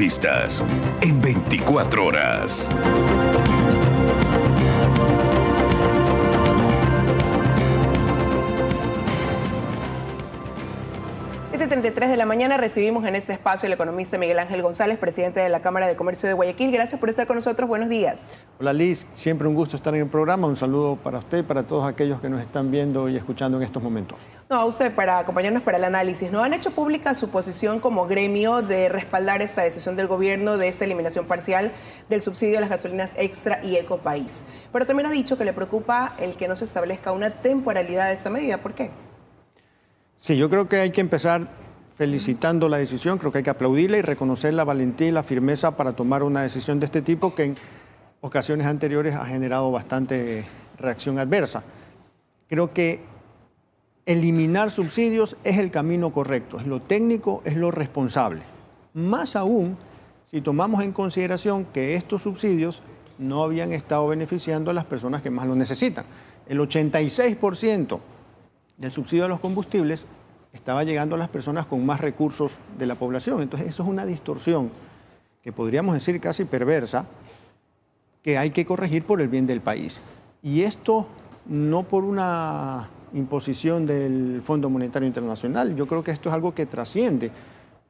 Vistas en 24 horas. 7:33 de la mañana recibimos en este espacio al economista Miguel Ángel González, presidente de la Cámara de Comercio de Guayaquil. Gracias por estar con nosotros. Buenos días. Hola Liz, siempre un gusto estar en el programa. Un saludo para usted y para todos aquellos que nos están viendo y escuchando en estos momentos. No, a usted para acompañarnos para el análisis. ¿No han hecho pública su posición como gremio de respaldar esta decisión del gobierno de esta eliminación parcial del subsidio a las gasolinas Extra y Ecopaís? Pero también ha dicho que le preocupa el que no se establezca una temporalidad de esta medida. ¿Por qué? Sí, yo creo que hay que empezar felicitando la decisión, creo que hay que aplaudirla y reconocer la valentía y la firmeza para tomar una decisión de este tipo que en ocasiones anteriores ha generado bastante reacción adversa. Creo que eliminar subsidios es el camino correcto, es lo técnico, es lo responsable. Más aún si tomamos en consideración que estos subsidios no habían estado beneficiando a las personas que más lo necesitan. El 86% del subsidio a los combustibles estaba llegando a las personas con más recursos de la población. Entonces, eso es una distorsión que podríamos decir casi perversa, que hay que corregir por el bien del país. Y esto no por una imposición del Fondo Monetario Internacional. Yo creo que esto es algo que trasciende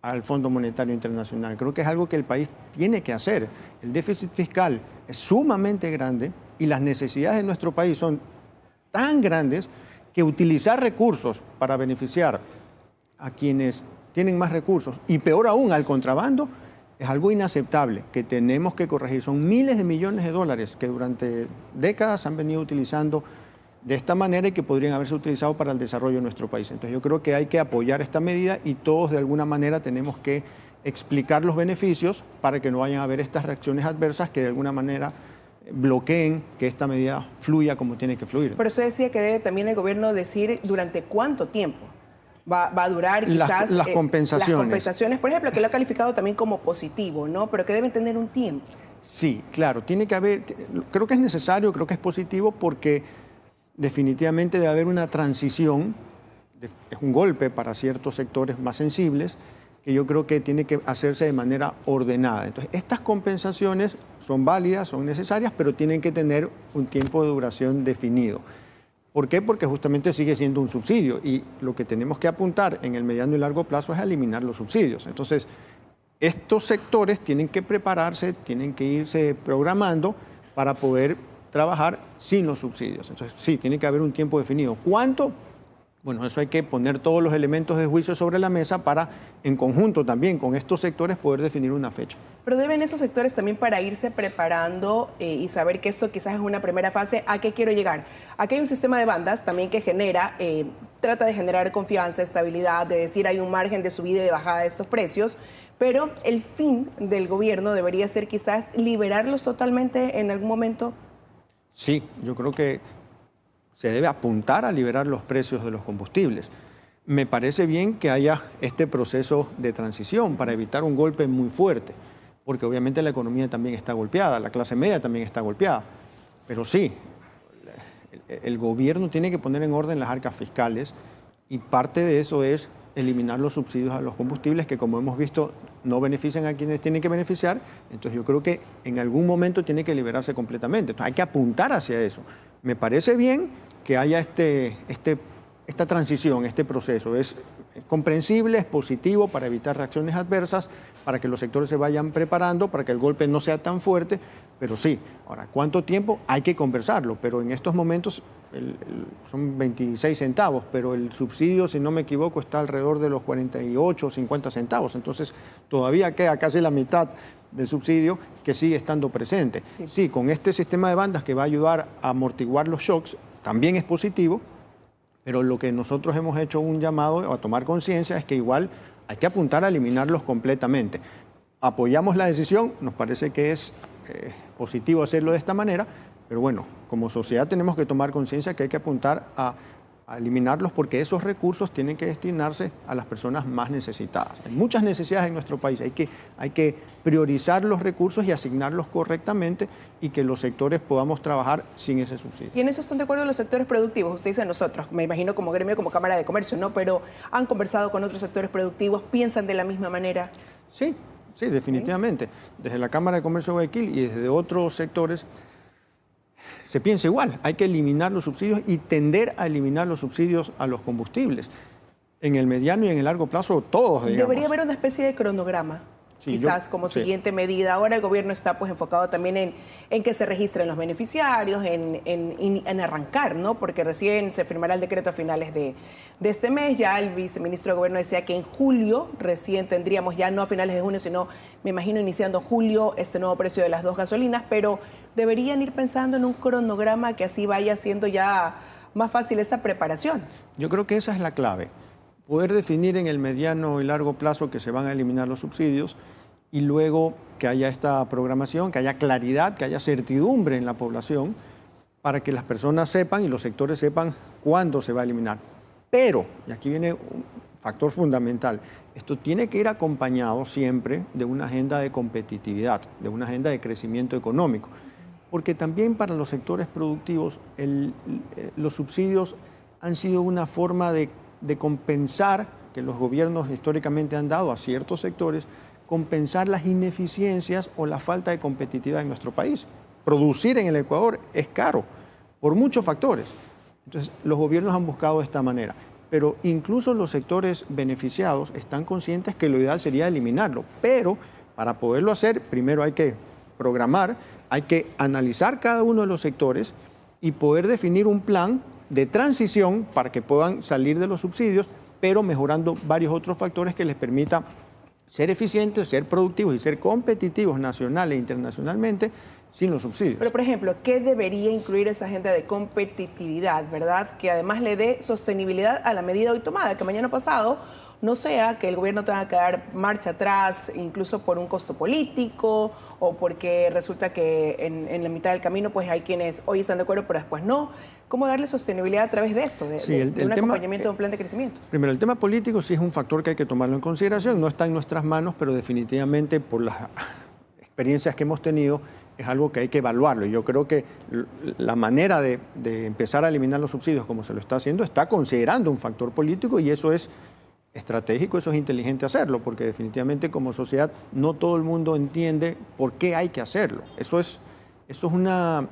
al Fondo Monetario Internacional. Creo que es algo que el país tiene que hacer. El déficit fiscal es sumamente grande y las necesidades de nuestro país son tan grandes que utilizar recursos para beneficiar a quienes tienen más recursos y peor aún al contrabando es algo inaceptable que tenemos que corregir. Son miles de millones de dólares que durante décadas han venido utilizando de esta manera y que podrían haberse utilizado para el desarrollo de nuestro país. Entonces yo creo que hay que apoyar esta medida y todos de alguna manera tenemos que explicar los beneficios para que no vayan a haber estas reacciones adversas que de alguna manera bloqueen que esta medida fluya como tiene que fluir. Pero usted decía que debe también el gobierno decir durante cuánto tiempo va a durar quizás las compensaciones. Las compensaciones, por ejemplo, que lo ha calificado también como positivo, ¿no? Pero que deben tener un tiempo. Sí, claro, tiene que haber, creo que es necesario, creo que es positivo porque definitivamente debe haber una transición, es un golpe para ciertos sectores más sensibles, que yo creo que tiene que hacerse de manera ordenada. Entonces, estas compensaciones son válidas, son necesarias, pero tienen que tener un tiempo de duración definido. ¿Por qué? Porque justamente sigue siendo un subsidio y lo que tenemos que apuntar en el mediano y largo plazo es a eliminar los subsidios. Entonces, estos sectores tienen que prepararse, tienen que irse programando para poder trabajar sin los subsidios. Entonces, sí, tiene que haber un tiempo definido. ¿Cuánto? Bueno, eso hay que poner todos los elementos de juicio sobre la mesa para, en conjunto también con estos sectores, poder definir una fecha. Pero deben esos sectores también para irse preparando y saber que esto quizás es una primera fase. ¿A qué quiero llegar? Aquí hay un sistema de bandas también que trata de generar confianza, estabilidad, de decir hay un margen de subida y de bajada de estos precios, pero el fin del gobierno debería ser quizás liberarlos totalmente en algún momento. Sí, yo creo que se debe apuntar a liberar los precios de los combustibles. Me parece bien que haya este proceso de transición para evitar un golpe muy fuerte, porque obviamente la economía también está golpeada, la clase media también está golpeada. Pero sí, el gobierno tiene que poner en orden las arcas fiscales y parte de eso es eliminar los subsidios a los combustibles que, como hemos visto, no benefician a quienes tienen que beneficiar. Entonces yo creo que en algún momento tiene que liberarse completamente. Entonces hay que apuntar hacia eso. Me parece bien que haya esta transición, este proceso. Es comprensible, es positivo para evitar reacciones adversas, para que los sectores se vayan preparando, para que el golpe no sea tan fuerte, pero sí. Ahora, ¿cuánto tiempo? Hay que conversarlo, pero en estos momentos son 26 centavos, pero el subsidio, si no me equivoco, está alrededor de los 48 o 50 centavos. Entonces, todavía queda casi la mitad del subsidio que sigue estando presente. Sí, con este sistema de bandas que va a ayudar a amortiguar los shocks, también es positivo, pero lo que nosotros hemos hecho un llamado a tomar conciencia es que igual hay que apuntar a eliminarlos completamente. Apoyamos la decisión, nos parece que es positivo hacerlo de esta manera, pero bueno, como sociedad tenemos que tomar conciencia que hay que apuntar a eliminarlos porque esos recursos tienen que destinarse a las personas más necesitadas. Hay muchas necesidades en nuestro país, hay que priorizar los recursos y asignarlos correctamente y que los sectores podamos trabajar sin ese subsidio. ¿Y en eso están de acuerdo los sectores productivos? Usted dice nosotros, me imagino como gremio, como Cámara de Comercio, ¿no? Pero ¿han conversado con otros sectores productivos? ¿Piensan de la misma manera? Sí, Sí, definitivamente. Desde la Cámara de Comercio de Guayaquil y desde otros sectores se piensa igual. Hay que eliminar los subsidios y tender a eliminar los subsidios a los combustibles. En el mediano y en el largo plazo, todos, digamos. Debería haber una especie de cronograma. Sí, quizás como siguiente medida. Ahora el gobierno está pues enfocado también en que se registren los beneficiarios, en arrancar, ¿no? Porque recién se firmará el decreto a finales de este mes. Ya el viceministro de Gobierno decía que en julio recién tendríamos, ya no a finales de junio, sino me imagino iniciando julio, este nuevo precio de las dos gasolinas, pero deberían ir pensando en un cronograma que así vaya siendo ya más fácil esa preparación. Yo creo que esa es la clave. Poder definir en el mediano y largo plazo que se van a eliminar los subsidios y luego que haya esta programación, que haya claridad, que haya certidumbre en la población para que las personas sepan y los sectores sepan cuándo se va a eliminar. Pero, y aquí viene un factor fundamental, esto tiene que ir acompañado siempre de una agenda de competitividad, de una agenda de crecimiento económico, porque también para los sectores productivos los subsidios han sido una forma de compensar, que los gobiernos históricamente han dado a ciertos sectores, compensar las ineficiencias o la falta de competitividad en nuestro país. Producir en el Ecuador es caro, por muchos factores. Entonces, los gobiernos han buscado de esta manera. Pero incluso los sectores beneficiados están conscientes que lo ideal sería eliminarlo. Pero para poderlo hacer, primero hay que programar, hay que analizar cada uno de los sectores y poder definir un plan de transición para que puedan salir de los subsidios, pero mejorando varios otros factores que les permita ser eficientes, ser productivos y ser competitivos nacional e internacionalmente sin los subsidios. Pero, por ejemplo, ¿qué debería incluir esa agenda de competitividad, verdad? Que además le dé sostenibilidad a la medida hoy tomada, que mañana pasado no sea que el gobierno tenga que dar marcha atrás, incluso por un costo político o porque resulta que en la mitad del camino pues hay quienes hoy están de acuerdo pero después no. ¿Cómo darle sostenibilidad a través de esto, de un acompañamiento de un plan de crecimiento? Primero, el tema político sí es un factor que hay que tomarlo en consideración. No está en nuestras manos, pero definitivamente por las experiencias que hemos tenido es algo que hay que evaluarlo. Y yo creo que la manera de empezar a eliminar los subsidios como se lo está haciendo está considerando un factor político y eso es estratégico, eso es inteligente hacerlo, porque definitivamente como sociedad no todo el mundo entiende por qué hay que hacerlo. Eso es una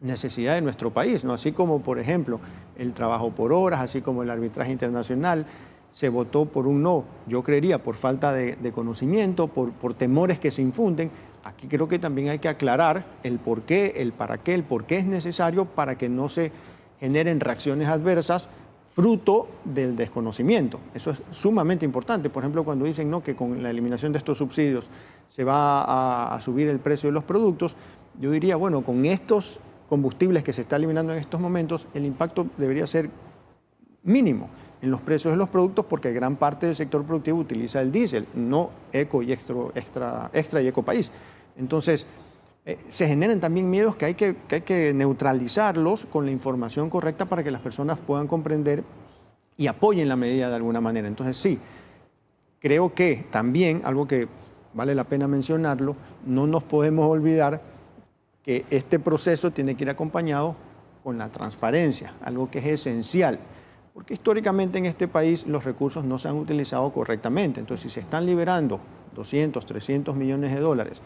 necesidad de nuestro país, ¿no? Así como, por ejemplo, el trabajo por horas, así como el arbitraje internacional, se votó por un no, yo creería, por falta de conocimiento, por temores que se infunden. Aquí creo que también hay que aclarar el por qué, el para qué, el por qué es necesario para que no se generen reacciones adversas fruto del desconocimiento. Eso es sumamente importante. Por ejemplo, cuando dicen no, que con la eliminación de estos subsidios se va a subir el precio de los productos, yo diría, bueno, con estos combustibles que se está eliminando en estos momentos, el impacto debería ser mínimo en los precios de los productos porque gran parte del sector productivo utiliza el diésel, no eco y extra y ecopaís. Entonces, se generan también miedos que hay que neutralizarlos con la información correcta para que las personas puedan comprender y apoyen la medida de alguna manera. Entonces, sí, creo que también, algo que vale la pena mencionarlo, no nos podemos olvidar que este proceso tiene que ir acompañado con la transparencia, algo que es esencial, porque históricamente en este país los recursos no se han utilizado correctamente. Entonces, si se están liberando 200, 300 millones de dólares,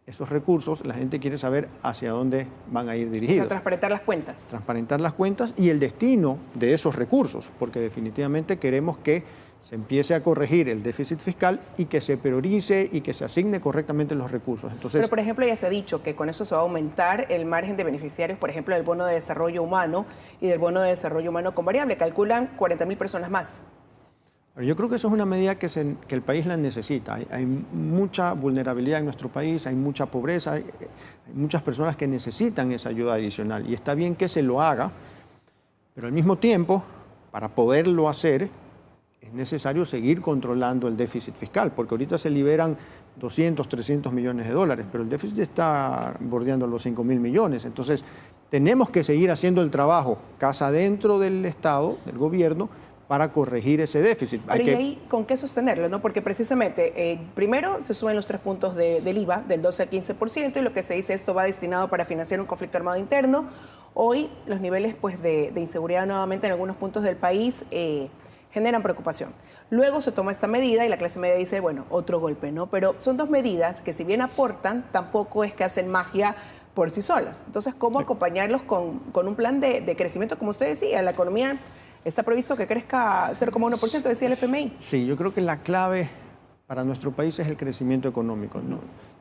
esos recursos, la gente quiere saber hacia dónde van a ir dirigidos. O sea, transparentar las cuentas. Transparentar las cuentas y el destino de esos recursos, porque definitivamente queremos que se empiece a corregir el déficit fiscal y que se priorice y que se asigne correctamente los recursos. Entonces, pero, por ejemplo, ya se ha dicho que con eso se va a aumentar el margen de beneficiarios, por ejemplo, del bono de desarrollo humano y del bono de desarrollo humano con variable. Calculan 40.000 personas más. Yo creo que eso es una medida que el país la necesita. Hay mucha vulnerabilidad en nuestro país, hay mucha pobreza, hay muchas personas que necesitan esa ayuda adicional y está bien que se lo haga, pero al mismo tiempo, para poderlo hacer, es necesario seguir controlando el déficit fiscal, porque ahorita se liberan 200, 300 millones de dólares, pero el déficit está bordeando los 5.000 millones. Entonces, tenemos que seguir haciendo el trabajo casa adentro del Estado, del gobierno, para corregir ese déficit. Pero ¿y ahí con qué sostenerlo? ¿No? Porque precisamente, primero se suben los 3 puntos del IVA, del 12 al 15%, y lo que se dice, esto va destinado para financiar un conflicto armado interno. Hoy los niveles pues, de inseguridad nuevamente en algunos puntos del país generan preocupación. Luego se toma esta medida y la clase media dice, bueno, otro golpe, ¿no? Pero son dos medidas que si bien aportan, tampoco es que hacen magia por sí solas. Entonces, ¿cómo acompañarlos con un plan de crecimiento? Como usted decía, la economía está previsto que crezca 0,1%, decía el FMI. Sí, yo creo que la clave para nuestro país es el crecimiento económico.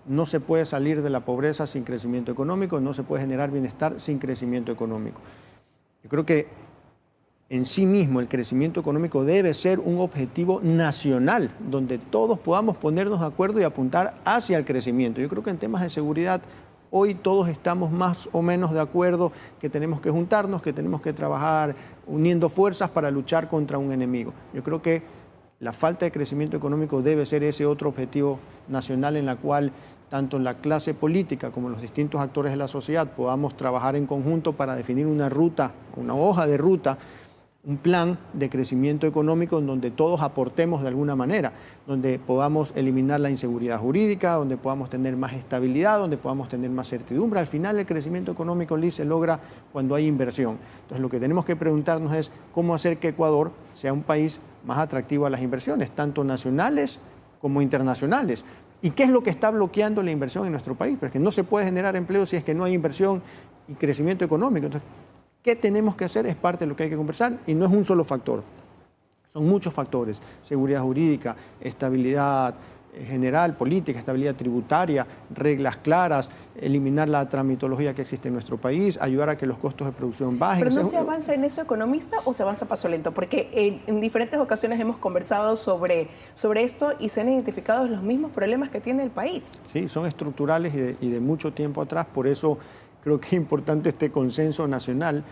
No se puede salir de la pobreza sin crecimiento económico, no se puede generar bienestar sin crecimiento económico. Yo creo que en sí mismo el crecimiento económico debe ser un objetivo nacional, donde todos podamos ponernos de acuerdo y apuntar hacia el crecimiento. Yo creo que en temas de seguridad hoy todos estamos más o menos de acuerdo que tenemos que juntarnos, que tenemos que trabajar uniendo fuerzas para luchar contra un enemigo. Yo creo que la falta de crecimiento económico debe ser ese otro objetivo nacional en la cual tanto la clase política como los distintos actores de la sociedad podamos trabajar en conjunto para definir una ruta, una hoja de ruta, un plan de crecimiento económico en donde todos aportemos de alguna manera, donde podamos eliminar la inseguridad jurídica, donde podamos tener más estabilidad, donde podamos tener más certidumbre. Al final el crecimiento económico, Liz, se logra cuando hay inversión. Entonces lo que tenemos que preguntarnos es cómo hacer que Ecuador sea un país más atractivo a las inversiones, tanto nacionales como internacionales. ¿Y qué es lo que está bloqueando la inversión en nuestro país? Porque no se puede generar empleo si es que no hay inversión y crecimiento económico. Entonces, ¿qué tenemos que hacer? Es parte de lo que hay que conversar y no es un solo factor. Son muchos factores: seguridad jurídica, estabilidad general, política, estabilidad tributaria, reglas claras, eliminar la tramitología que existe en nuestro país, ayudar a que los costos de producción bajen. ¿Pero no se avanza en eso, economista, o se avanza a paso lento? Porque en diferentes ocasiones hemos conversado sobre esto y se han identificado los mismos problemas que tiene el país. Sí, son estructurales y de mucho tiempo atrás, por eso creo que es importante este consenso nacional,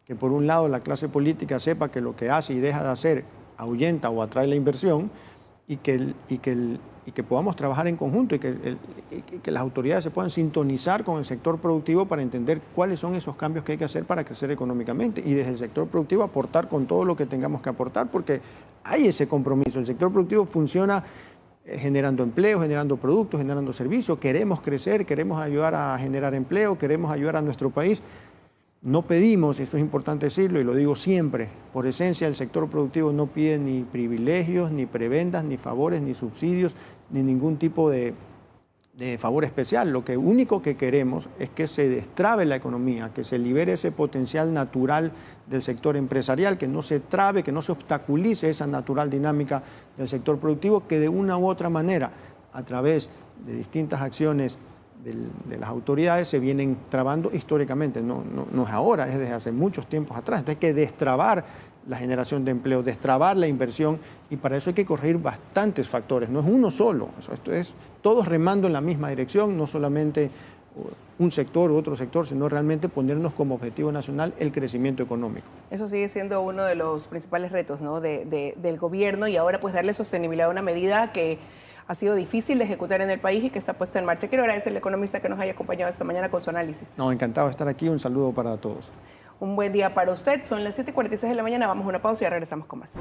que por un lado la clase política sepa que lo que hace y deja de hacer ahuyenta o atrae la inversión y que podamos trabajar en conjunto y que las autoridades se puedan sintonizar con el sector productivo para entender cuáles son esos cambios que hay que hacer para crecer económicamente y desde el sector productivo aportar con todo lo que tengamos que aportar, porque hay ese compromiso. El sector productivo funciona generando empleo, generando productos, generando servicios. Queremos crecer, queremos ayudar a generar empleo, queremos ayudar a nuestro país. No pedimos, esto es importante decirlo y lo digo siempre, por esencia el sector productivo no pide ni privilegios, ni prebendas, ni favores, ni subsidios, ni ningún tipo de favor especial. Lo único que queremos es que se destrabe la economía, que se libere ese potencial natural del sector empresarial, que no se trabe, que no se obstaculice esa natural dinámica del sector productivo, que de una u otra manera, a través de distintas acciones de las autoridades, se vienen trabando históricamente. No es ahora, es desde hace muchos tiempos atrás. Entonces hay que destrabar la generación de empleo, destrabar la inversión, y para eso hay que corregir bastantes factores, no es uno solo. Esto es todos remando en la misma dirección, no solamente un sector u otro sector, sino realmente ponernos como objetivo nacional el crecimiento económico. Eso sigue siendo uno de los principales retos, ¿no?, del gobierno, y ahora pues darle sostenibilidad a una medida que ha sido difícil de ejecutar en el país y que está puesta en marcha. Quiero agradecerle al economista que nos haya acompañado esta mañana con su análisis. No, encantado de estar aquí, un saludo para todos. Un buen día para usted, son las 7:46 de la mañana, vamos a una pausa y ya regresamos con más.